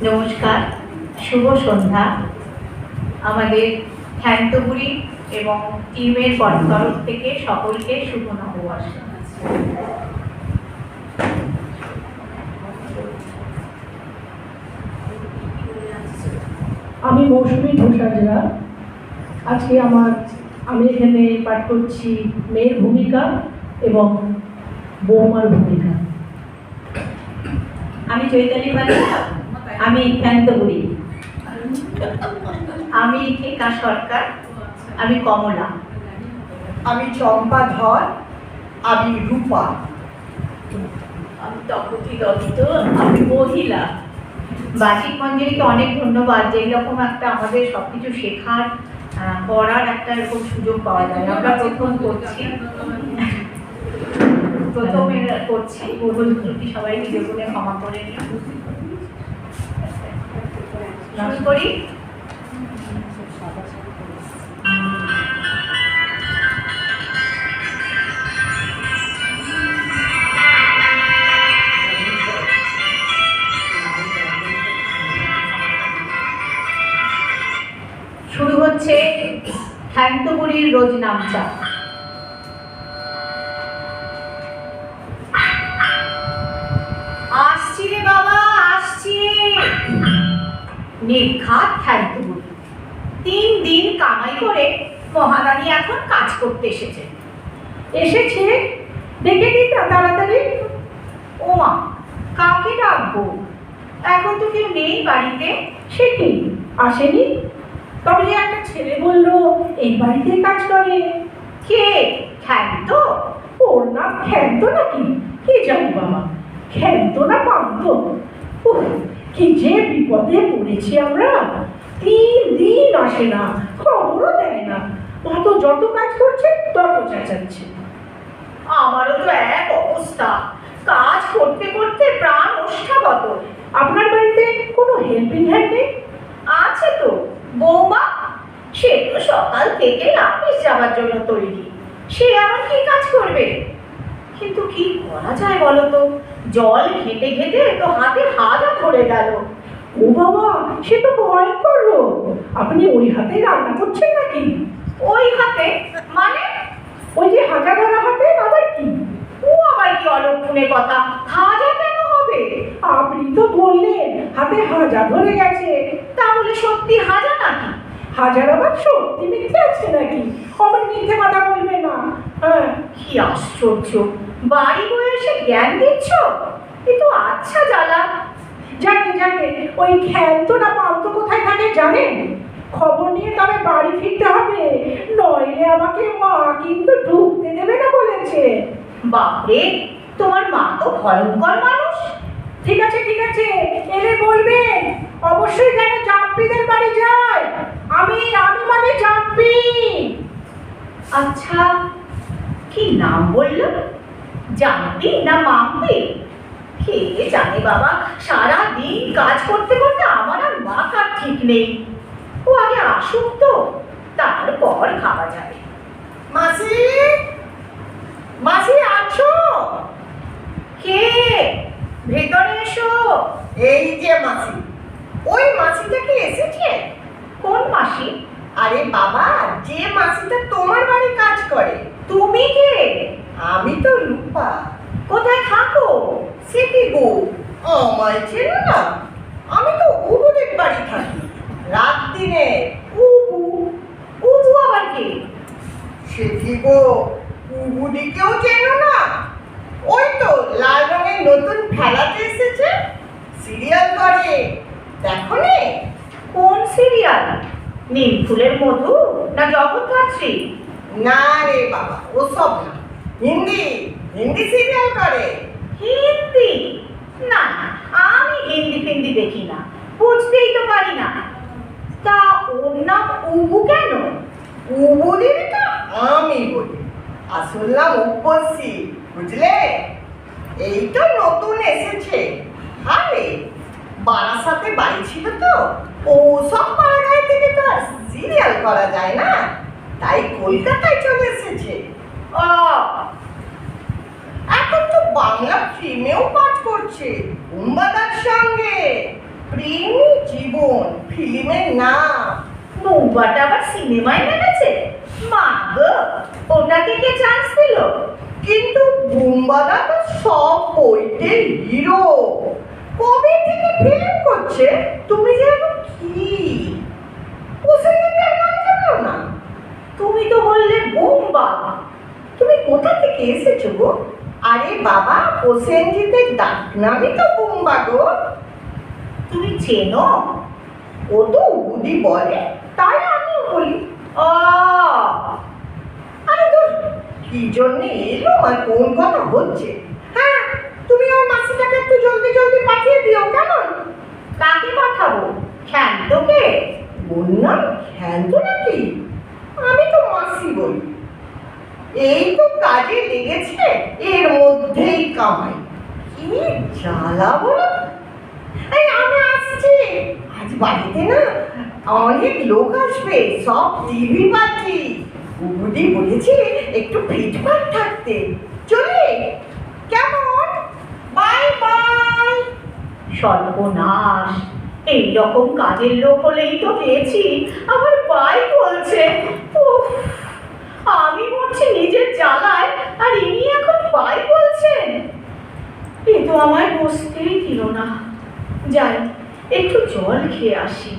নমস্কার, শুভ সন্ধ্যা। আমাদের খ্যান্তপুরী এবং টিমের তরফ থেকে সকলকে শুভ নববর্ষ। আমি মৌসুমী ঘোষাজরা। আজকে আমি এখানে পাঠ করছি মেয়ের ভূমিকা এবং বৌমার ভূমিকা। আমি চৈতালি পালি, আমি খ্যান্তপুরী। আমি ঠেকা সরকার, আমি কমলা। আমি চম্পা ধর, আমি রূপা। আমি তপতি দত্ত, আমি মহিলা। বাচিক মঞ্জুরিকে অনেক ধন্যবাদ যে এরকম একটা আমাদের সবকিছু শেখার করার একটা এরকম সুযোগ পাওয়া যায়। আমরা প্রথমে করছি, ভুল ত্রুটি সবাই নিজের বলে ক্ষমা করে নিই। শুরু করি। শুরু হচ্ছে খ্যান্তপুরীর রোজ নামচা। আসছি রে বাবা, আসছি। নির্ঘাত খ্যান্তপুরী 3 দিন কামাই করে মহারানী এখন কাজ করতে এসেছে। ডেকে দিন না তাড়াতাড়ি। ওমা, কাকে ডাকবো? এখন তো কেউ নেই বাড়িতে। সে কি আসেনি? তবে যে একটা ছেলে বললো এই বাড়িতে কাজ করে। কে? খ্যান্ত? ওর নাম খ্যান্ত নাকি? কি জানি বাবা, খ্যান্ত না পান্ত। উফ, কি যে বিপদে পড়েছি আমরা। 3 দিন আসে না, খবরও দেয় না। অত যত কাজ করছে তত চেঁচাচ্ছে। আমারও তো এক অবস্থা, কাজ করতে করতে প্রাণ ওষ্ঠাগত। আপনার বাড়িতে কোনো হেল্পিং হ্যান্ড নেই? আছে তো, বৌমা। সে তো সকাল থেকে অফিস যাওয়ার জন্য তৈরি। সে আবার কি কাজ করবে? কিন্তু কি করা যায় বলো তো? জল ঘেটে ঘেটে তো হাতে হাতও ধরে গেল। ও বাবা, সে তো ভয়ঙ্কর রোগ। আপনি ওই হাতে রান্না করছেন নাকি? ওই হাতে মানে? ওই যে হাঁটা ধরা হাতে। আবার কি? ও আবার কি অলক্ষণের কথা? হাজা কেন হবে? আপনি তো বললেন হাতে হাজা ধরে গেছে। তাহলে সত্যি হাজা নাকি? হাজার আবার সত্যি মিথ্যে আছে নাকি? আবার মিথ্যে কথা বলবে না। হ্যাঁ, কি আশ্চর্য, বাড়ি বয়ে এসে জ্ঞান দিচ্ছ। এ তো আচ্ছা জ্বালা। যাকে ওই খ্যান্ত না পান্ত কোথায় থাকে জানেন? খবর নিয়ে তবে বাড়ি ফিরতে হবে, নইলে আমাকে মা কিন্তু ঢুকতে দেবে না বলেছে। বাপরে, তোমার মা তো ভয়ঙ্কর মানুষ। ঠিক আছে, এলে বলবেন অবশ্যই যেন জাম্পিদের বাড়ি যায়। আমি মানে জাম্পি। আচ্ছা, কি নাম বললো? জানবি না মাম্পি? কে জানে বাবা, সারা দিন কাজ করতে করতে আমার আর মাথার ঠিক নেই। ও আগে আসুক তো, তারপর খাওয়া যাবে। মাসি, মাসি আছো? কে? ভেতরে এসো। এই যে মাসি। ওই মাসিটা কি এসেছে? কোন মাসি? আরে বাবা, যে মাসিটা তোমার বাড়ি কাজ করে। তুমি কে? আমি তো রূপা। কোথায় থাকো? সে কি গো, আমায় চেনো না? আমি তো উবুদের বাড়ি থাকি, রাত দিনে। উবু? উবু আবার কে? সে কি গো, উবুদিকেও চেনো না? ওই তো লাল রঙের নতুন খেলাতে এসেছে, সিরিয়াল করে, দেখো নে? কোন সিরিয়াল? নীল ফুলের মধু না জগদ্ধাত্রী? না রে বাবা, ওসব না, হিন্দি সিরিয়াল করে। হিন্দি? না, আমি হিন্দি ফিন্দি দেখি না, বুঝতেই তো পারি না। তা ওর নাম উবু কেন? উবুদিটা আমি বলি, আসল নাম উপসী, বুঝলে? এই তো নতুন এসেছে। আরে বারাসাতে বাড়ি ছিল তো, ও সব পাড়াগাঁয় থেকে তো আর সিরিয়াল করা যায় না, তাই কলকাতায় চলে এসেছে। এখন তো বাংলা ফিল্মেও পাঠ করছে উম্বাদার সঙ্গে। প্রিন্স ফিল্মের নাম। বৌবাটা আবার সিনেমায় নেমেছে? মা গো, ওটাকে কে চান্স দিল? কিন্তু বুম্বাদা তো সব বইতে হিরো। কবে থেকে ফিল্ম করছে? তুমি যে এখন কি নাম জানো না? তুমি তো বললে বোম্বা। তুমি কোথা থেকে এসেছো গো? আরে বাবা, প্রসেনজিতের ডাক নামই তো বুম্বা গো। তুমি চেনো? ও তো উদি বলে, তাই আমিও বলি। ও, আরে তো কি জন্য এলো আর কোন কথা হচ্ছে? হ্যাঁ, তুমি আমার মাসিটাকে একটু জলদি জলদি পাঠিয়ে দিও, কেমন? কাকে পাঠাবো? ক্ষান্তকে? বললাম ক্ষান্ত নাকি? আমি তো মাসি বলি। এই তো কাজে লেগেছে, এর মধ্যেই কামাই। কি জ্বালা বলো। এই আমি আসছি। আজ বাড়িতে না অনেক লোক আসবে, সব টিভি পার্টি। বুবুদি বলেছে একটু ফিটফাট থাকতে। চলে কেমন? Bye bye. সর্বনাশ! এইরকম কাজের লোক হলেই তো পেয়েছি, আবার বাই বলছে। উফ, আমি মরছি নিজের জ্বালায়, আর ইনি এখন বাই বলছেন। এ তো আমায় বসতেই দিল না। যাই, একটু জল খেয়ে আসি।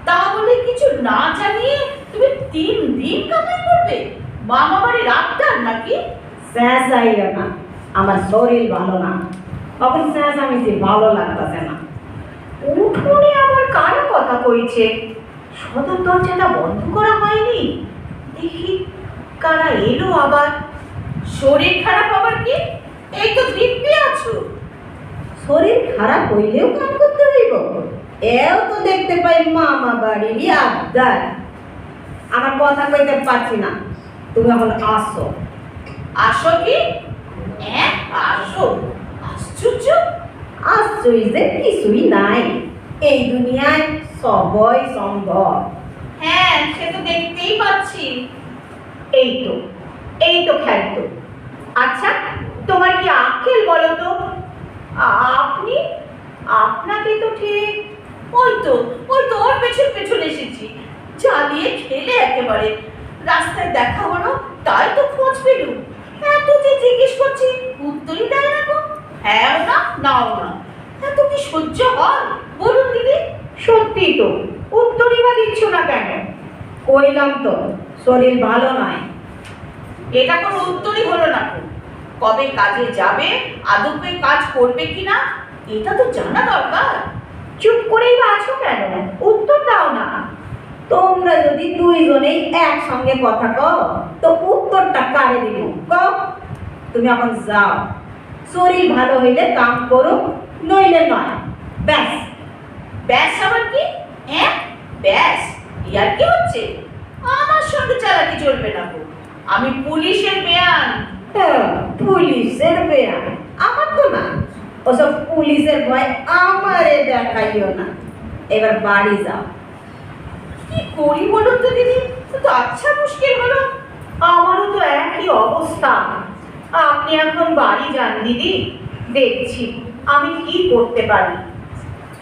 তাহলে কিছু না জানিয়ে তুমি 3 দিন কামাই করবে? মামা বাড়ির আবদার নাকি? চেঁচাইও না, আমার শরীর ভালো না। তখন চেঁচামেচি ভালো লাগতেছে না। উঠোনে আবার কারা কথা কইছে? সদর দরজাটা বন্ধ করা হয়নি। দেখি কারা এলো আবার। শরীর খারাপ আবার কি? এই তো দিব্যি আছো। শরীর খারাপ হইলেও কাম করতে হইব? এও তো দেখতে পাই মামা বাড়িরই আবদার। আমার কথা কইতে পারছি না, তুমি এখন আসো। আসো কি? হ্যাঁ, আসো। আশ্চর্য! আসছই যে কিছুই নাই, এই দুনিয়ায় সবই সম্ভব। হ্যাঁ, সে তো দেখতেই পাচ্ছি। এই তো, এই তো খেলতো। আচ্ছা, তোমার কি আক্কেল বলো তো? আপনি? আপনাকে তো ঠিক ওই তো ওর পেছন পেছন এসেছি। চালিয়ে খেলে একেবারে রাস্তায় দেখা হলো, তাই তো খোঁজ পেলুম। এত যে জিজ্ঞেস করছি, উত্তরই দেয় না গো। হ্যাঁ না, নাও না। এত কি সহ্য হয় বলুন দিদি? সত্যি তো, উত্তরই বা দিচ্ছ না কেন? কইলাম তো শরীর ভালো নয়। এটা কোনো উত্তরই হলো না তো। কবে কাজে যাবে, আদপে কাজ করবে কিনা, এটা তো জানা দরকার। চুপ করেই বা আছো কেন? উত্তর দাও না। তোমরা যদি দুইজনেই একসঙ্গে কথা কও তো উত্তরটা কারে দিব কও? তুমি এখন যাও, শরীর ভালো হইলে কাম করো, নইলে নয়। ব্যাস। ব্যাস আবার কি? হ্যাঁ, ব্যাস ইয়ার কি হচ্ছে? আমার সঙ্গে চালাকি চলবে না গো। আমি পুলিশের বেয়ান। হ্যাঁ, পুলিশের বেয়ান? আমার তো না, ওসব পুলিশের ভয় আমারে দেখাইও না। এবার বাড়ি যাও। কি করি বলুন তো দিদি? তো আচ্ছা মুশকিল হলো। আমারও তো একই অবস্থা। আপনি এখন বাড়ি যান দিদি, দেখছি আমি কি করতে পারি।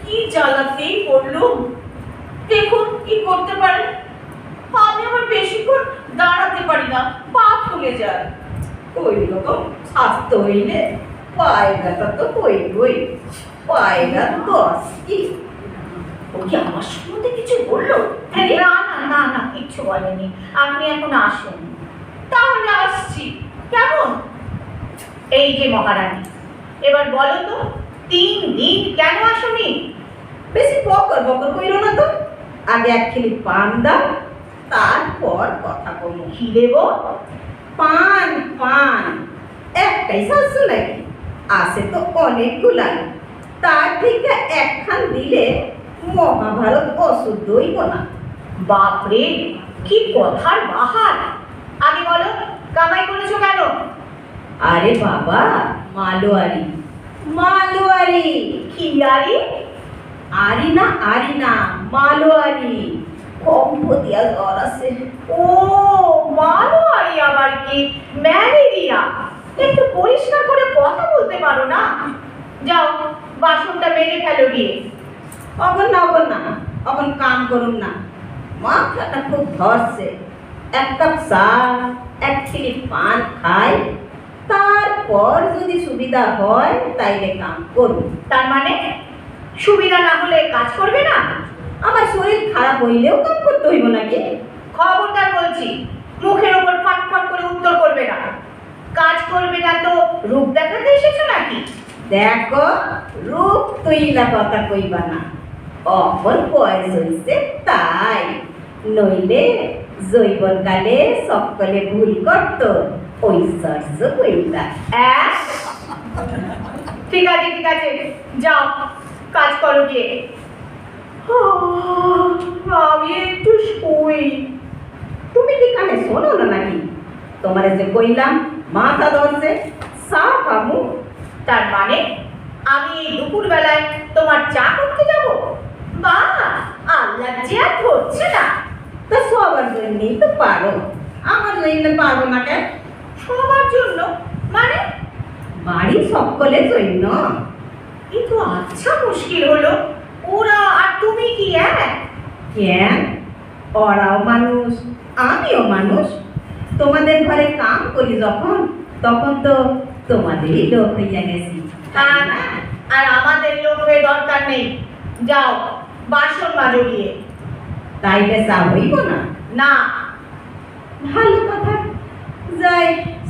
কি জ্বালাতেই পড়লুম। দেখুন কি করতে পারেন। আমি আবার বেশিক্ষণ দাঁড়াতে পারি না, পা ফুলে যায়। ওই রকম স্বাস্থ্য হইলে পায়ে ব্যথা তো হইবই। পায়রা 10 কি? ও কি আমার সম্বন্ধে কিছু বললো? না না না না, কিচ্ছু বলেনি। আপনি এখন আসুন। তাহলে আসছি। কেমন? এই যে মহারানী, এবার বলো তো 3 দিন কেন আসনি? বেশি বকর বকর কইরো না তো। আগে এক খিলি পান দাও, তারপর কথা কম। কি দেবো? পান পান একটাই শাশু নাকি? আছে তো অনেকগুলাই। তার থেকে একখান দিলে মহাভারত অশুদ্ধ হইব না। বাপরে, কি কথার বাহার! আগে বলো, কামাই করেছো কেন? আরে বাবা, মালোয়ারি মালোয়ারি। কি আরি? আরি না মালোয়ারি। কম্প দিয়া জ্বর আছে। ও, মালোয়ারি আবার কি? ম্যালেরিয়া? একটু পরিষ্কার করে কথা বলতে পারো না? যাও, বাসনটা মেরে ফেলো গিয়ে। অগন না অগন কাম করুন না, মাথাটা খুব ধরছে। এক কাপ চা, এক ছিলি পান খাই, তারপর যদি সুবিধা হয় তাইলে কাম করুন। তার মানে সুবিধা না হলে কাজ করবে না? আমার শরীর খারাপ হইলেও কাম করতে হইব নাকি? খবরদার বলছি, মুখের ওপর ফটফট করে উত্তর করবে না। কাজ করবে না তো রূপ দেখাতে এসেছো নাকি? দেখো, রূপ তুইলা কথা কইবা না, অপর বয়স হইছে তাই, নইলে জৈবনকালে সকলে ভুল করত ঐশ্বর্য কইতা। অ্যাঁ? ঠিক আছে ঠিক আছে, যাও কাজ করো গিয়ে। আমি একটু শুই। তুমি কি কানে শোনো না নাকি? তোমারে যে কইলাম মাথা ধরছে, চা খামু। তার মানে আমি এই দুপুর বেলায় তোমার চা করতে যাব? বা আল্লাহ যে আর ধরছে না। তা সবার জন্যই তো পারো, আমার জন্য পারবো না কেন? সবার জন্য মানে? বাড়ি সকলের জন্য। কিন্তু আচ্ছা মুশকিল হলো, ওরা আর তুমি কি এক? কেন? ওরাও মানুষ, আমিও মানুষ। তোমাদের ঘরে কাম করি যখন, তখন তো তোমাদেরই লোক হইয়া গেছি। আর আর আমাদের লোক হয়ে দরকার নেই। যাও বাসন মাজো গিয়ে। তাইলে চা হইব না? না। ভালো কথা, যাই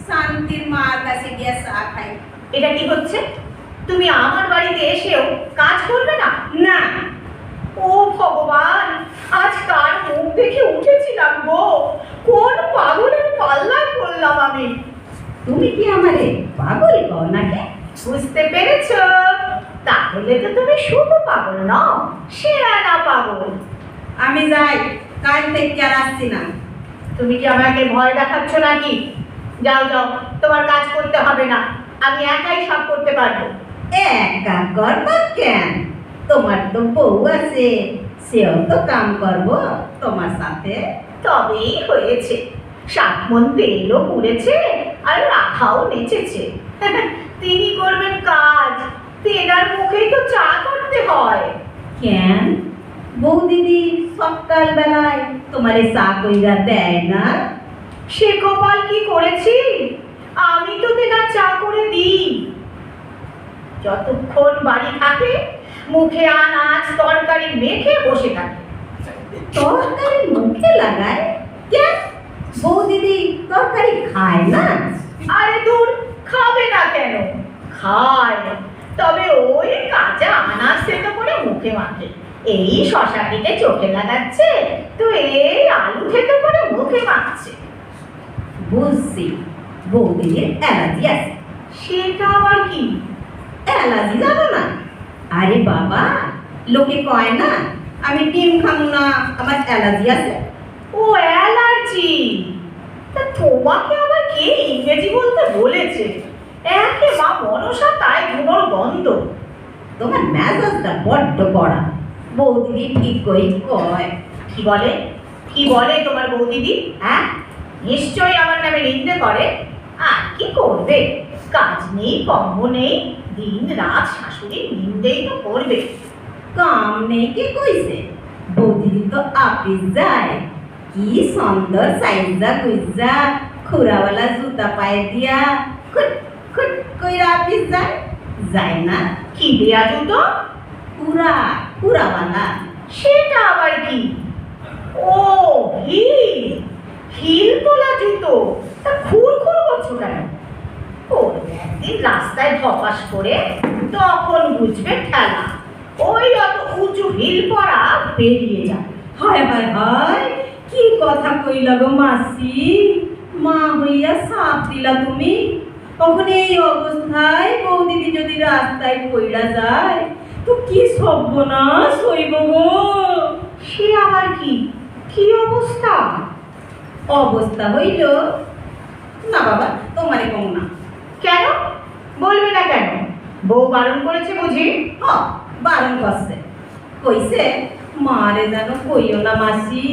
শান্তির মার কাছে গিয়ে চা খাই। এটা কি হচ্ছে? তুমি আমার বাড়িতে এসেও কাজ করবে না? না। ও ভগবান, আজ কার মুখ দেখে উঠেছিলাম গো, কোন পাগলের পাল্লায় পড়লাম আমি। তুমি কি আমারে পাগল কও নাকি? বুঝতে পেরেছো? তাহলে তো তুমি শুধু পাগল নও, সেরানা পাগল। আমি যাই, কাল থেকে আর আসছি না। তুমি কি আমাকে ভয় দেখাচ্ছ নাকি? যাও যাও, তোমার কাজ করতে হবে না, আমি একাই সব করতে পারবো। একা করবা কেন? তোমার তো বউ আছে, সেও তো কাম করবো তোমার সাথে। তবেই হয়েছে, 7 মণ তেলও পুড়েছে আর রাখাও নেচেছে। তিনি করবেন কাজ, তেনার মুখেই তো চা করতে হয়। কেন বউ দিদি সকাল বেলায় তোমারে চা কইরা দেয় না? সে কপাল কি করেছি, আমি তো তেনার চা করে দিই। যতক্ষণ বাড়ি থাকে মুখে আনাজ তরকারি মেখে বসে থাকে। তরকারি মুখে লাগায় কেন? বউ দিদি তরকারি খায় না? আরে দূর, খাবে না কেন? খায়, তবে ওই কাঁচা আনাজ থেতো করে মুখে মাখে। এই শশা কেটে চোখে লাগাচ্ছে, তো এই আলু থেতো করে মুখে মাখছে। বুঝছি, বউ দিদির অ্যালার্জি আছে। সেটা আবার কি? অ্যালার্জি জানো না? আরে বাবা, লোকে কয় না আমি ডিম খামু না, আমার অ্যালার্জি আছে। ও অ্যালার্জি। তা তোমাকে আবার কে ইংরেজি বলতে বলেছে? একে মা মনসা তাই ধুনোর গন্ধ। তোমার মেজাজটা বড্ড কড়া, বউ দিদি ঠিক কই কয়। কি বলে? কি বলে তোমার বৌদিদি? হ্যাঁ, নিশ্চয়ই আমার নামে নিন্দে করে। আর কি করবে, কাজ নেই কর্ম নেই, দিন রাত শাশুড়ির নিন্দেই তো করবে। কাম নেই কে কইছে? বউ দিদি তো অফিস যায়, কি সুন্দর সাইজা গুইজা খুরাওয়ালা জুতা পায়ে দিয়া খুট খুট কইরা অফিস যায়, যায় না? কি দেয়া জুতো? পুরাওয়ালা। সেটা আবার কি? ও হিল, হিল তোলা জুতো। তা খুর খুর করছো কেন? করবে একদিন রাস্তায় ধপাস করে, তখন বুঝবে ঠেলা। ওই অত উঁচু হিল পরা বেরিয়ে যাবে। হায় হায় হায়, কি কথা কইলা গো মাসি, মা হইয়া সাপ দিলা তুমি। তখন এই অবস্থায় বউ দিদি যদি রাস্তায় পইড়া যায় তো কি সর্বনাশ হইব গো। সে আবার কি? কি অবস্থা? অবস্থা হইল না বাবা, তোমারে কম না। কেন বলবে না কেন? বউ বারণ করেছে বুঝি? হ, বারণ করছে, কইছে মারে যেন কইও না মাসি,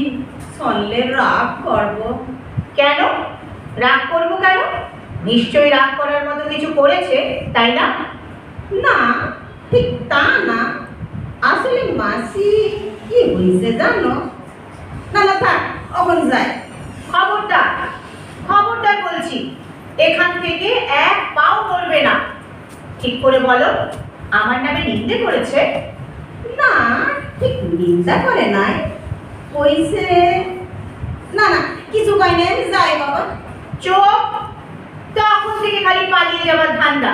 শুনলে রাগ করব। কেন রাগ করবো কেন? নিশ্চয়ই রাগ করার মতো কিছু করেছে, তাই না? না, ঠিক তা না, আসলে মাসি কি হয়েছে জানো? না না থাক, অমন যায়। খবরদার, খবরদার বলছি, এখান থেকে এক পাও নড়বে না। ঠিক করে বলো, আমার নামে নিন্দে করেছে? না, ঠিক নিন্দা করে নাই, কইছে। না না, কিছু কয় নাই, আমি যাই বাবা। চোখ, তখন থেকে খালি পালিয়ে যাবার ধান্দা।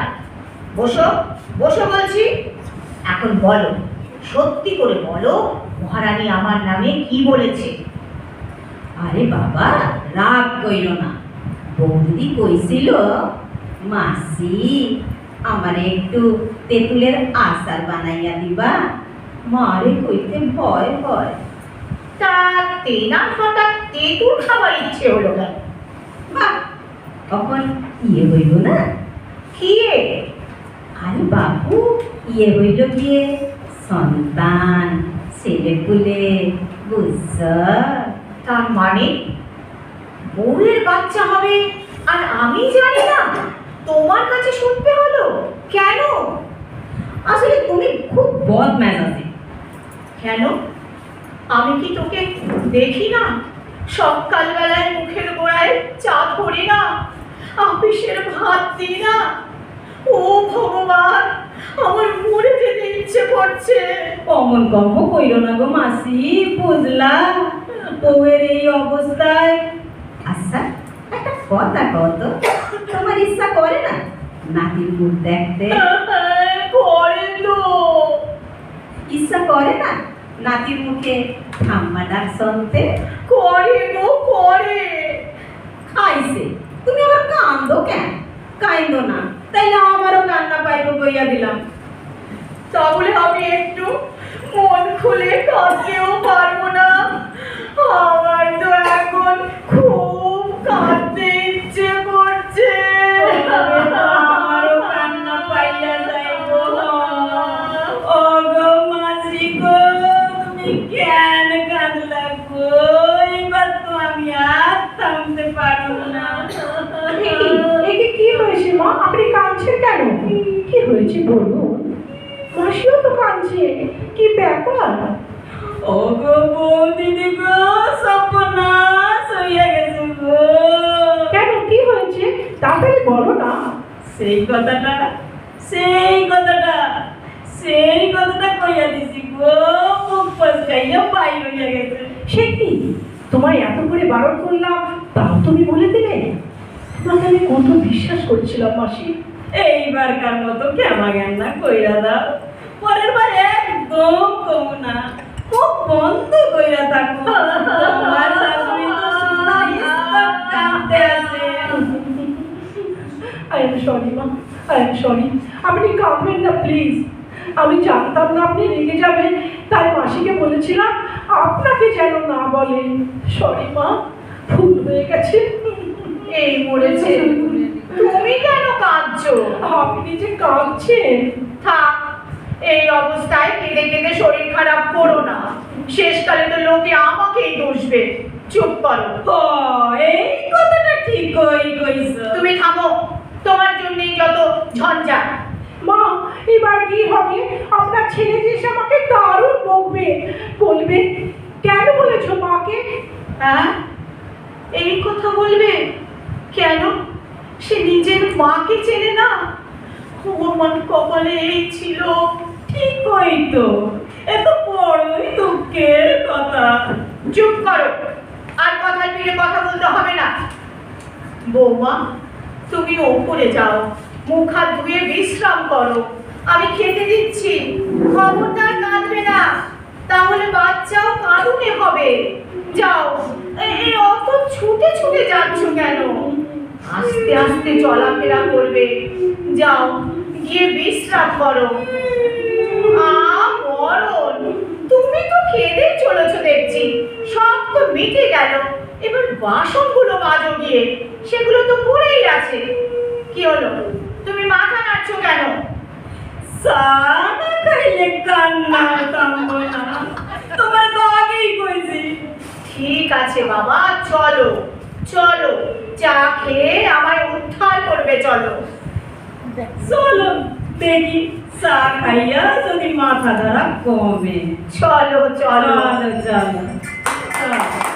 বসো, বসো বলছি। এখন বলো, সত্যি করে বলো, মহারানী আমার নামে কি বলেছে? আরে বাবা, রাগ কইরো না। বৌদি কইছিল, মাসি আমারে একটু তেঁতুলের আচার বানাইয়া দিবা। মারে কইতে ভয় হয়। তা তেনা হঠাৎ তেঁতুল খাবার ইচ্ছে হলো কেন? বাহ, তখন ইয়ে হইল না। কি এ? আরে বাবু, ইয়ে হইল গিয়ে সন্তান, ছেলে পুলে, বুঝছ? তার মানে বউয়ের বাচ্চা হবে আর আমি জানি না? তোমার কাছে শুনতে হলো কেন? আসলে তুমি খুব বদমেজাজি। কেন? আমি কি তোকে দেখি না? সকালবেলায় মুখের গোড়ায় চা ধরি না? অফিসের ভাত দিই না? ও ভগবান, আমার মরে যেতে ইচ্ছে করছে। অমন কর্ম কইরো না গো মাসি, বুঝলা? বউয়ের এই অবস্থায়। আচ্ছা, একটা কথা কত, তোমার ইচ্ছা করে না নাতির মুখ দেখতে? করে তো। ইচ্ছা করে না নাতির মুখে ঠাম্মা ডাক শুনতে? করে গো, করে। খাইছে, তুমি আবার কান্দো কেন? কাইন্দো না, তাইলে আমারও কান্না পাইব কইয়া দিলাম। তাহলে আমি একটু মন খুলে কাঁদতেও পারবো না? আমার তো এখন খুব কাঁদতে ইচ্ছে করছে। আমারও কান্না পাইয়া যাইব। ও গো মাসি গো, তুমি কেন কাঁদলা গো? এবার তো আমি আর থামতে পারবো না। একে কি হয়েছে মা? আপনি কাঁদছেন কেন? কি হয়েছে বলুন? মাসিও তো কাঁদছে, কি ব্যাপার? ও গো বৌদিদি গো, সর্বনাশ হইয়া গেছে গো। কেন, কি হয়েছে? তাড়াতাড়ি বলো না। সেই কথাটা কইয়া দিছি গো, মুখ ফসকাইয়া বাইর হইয়া গেছে। সে কি, তোমায় এত করে বারণ করলাম তাও তুমি বলে দিলে? তোমাকে আমি কত বিশ্বাস করছিলাম মাসি। এইবারকার মতো কেমা জ্ঞান কইরা দাও, পরের বার একদম কমু না, খুব বন্ধ কইরা থাকো। তোমার শাশুড়ি তো শুনা ইস্তক কাঁদতে আছে। আই এম সরি মা, আই এম সরি। আপনি কাঁদবেন না প্লিজ। আমি জানতাম না আপনি রেগে যাবেন, তাই মাসিকে বলেছিলাম আপনাকে যেন না বলে। সরি মা, ভুল হয়ে গেছে। এই মরেছে, তুমি কেন কাঁদছো? আপনি যে কাঁদছেন। থাক, এই অবস্থায় কেঁদে কেঁদে শরীর খারাপ করো না। শেষকালে তো লোকে আমাকেই দোষবে। চুপ করো। ও, এই কথাটা ঠিক কইছো। তুমি থামো, তোমার জন্যই যত ঝঞ্ঝাট। মা, এবার কি হবে? আপনার ছেলে যে এসে আমাকে দারুণ বকবে। বলবে কেন বলেছো মাকে? হ্যাঁ, এই কথা বলবে কেন? সে নিজের মাকে চেনে না? আমার কপালে এই ছিল। ঠিক কইতো, এত বড়ই দুঃখের কথা। চুপ করো, আর কথার ফিরে কথা বলতে হবে না। বৌমা, তুমি ওপরে যাও, মুখ হাত ধুয়ে বিশ্রাম করো। আমি খেতে দিচ্ছি। খবরদার কাঁদবে না, তাহলে বাচ্চাও কাঁদুনে হবে। যাও। এই অত ছুটে ছুটে যাচ্ছ কেন? আস্তে আস্তে চলাফেরা করবে। যাও, গিয়ে বিশ্রাম করো। মরণ, তুমি তো খেয়ে চলেছো দেখছি। সব তো মিটে গেল, এবার বাসনগুলো মাজো গিয়ে। সেগুলো তো পড়েই আছে। কি হলো, তুমি মাথা নাড়ছো কেন? সানা খাইলে কান্না থামবো না, তোমার তো আগেই কইছি। ঠিক আছে বাবা, চলো চলো, চা খেয়ে আমায় উদ্ধার করবে। চলো চলো। দেখি চা খাইয়া যদি মাথা ধরা কমে। চলো চলো চলো চলো চলো।